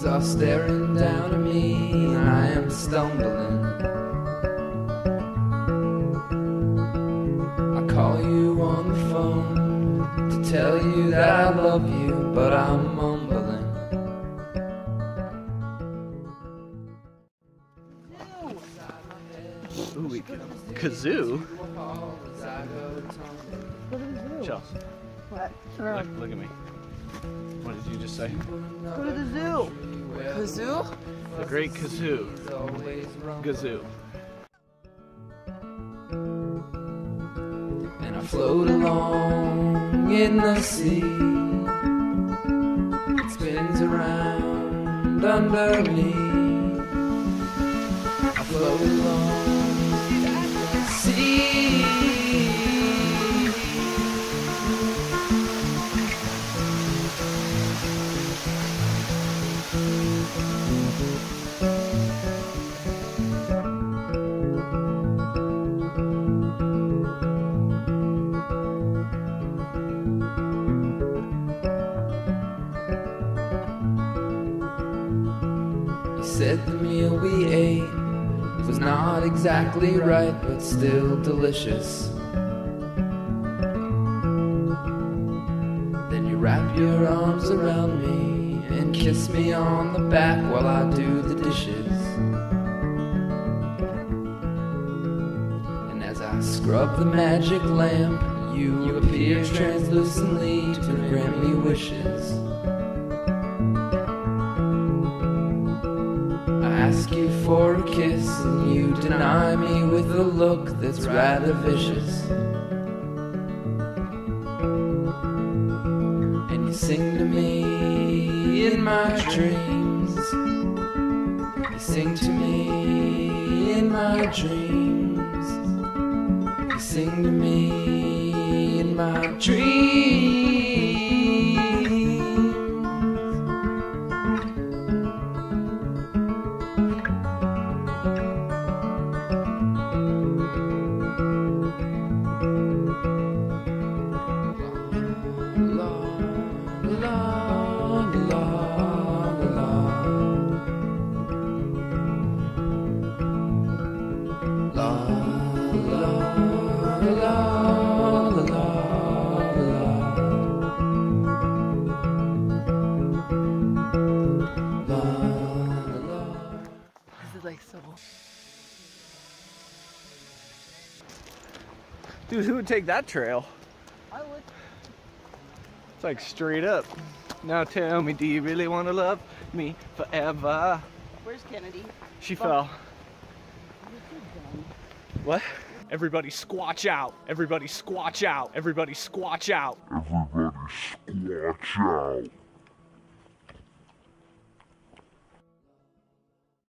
are staring down at me, and I am stumbling. I call you on the phone to tell you that I love you, but I'm mumbling. Ooh, we can kazoo. Chelsea, What? look at me. What did you just say? Go to the zoo. Kazoo? The great kazoo. Gazoo. And I float along in the sea. It spins around under me. I float along in the sea. Said the meal we ate was not exactly right, but still delicious. Then you wrap your arms around me and kiss me on the back while I do the dishes. And as I scrub the magic lamp, you appear translucently to grant me wishes. Ask you for a kiss and you deny me with a look that's rather vicious. And you sing to me in my dreams. You sing to me in my dreams. You sing to me in my dreams. Like so. Dude, who would take that trail? I would. It's like straight up. Now tell me, do you really want to love me forever? Where's Kennedy? She fell. What? Everybody squatch out. Everybody squatch out. Everybody squatch out. Everybody squatch out.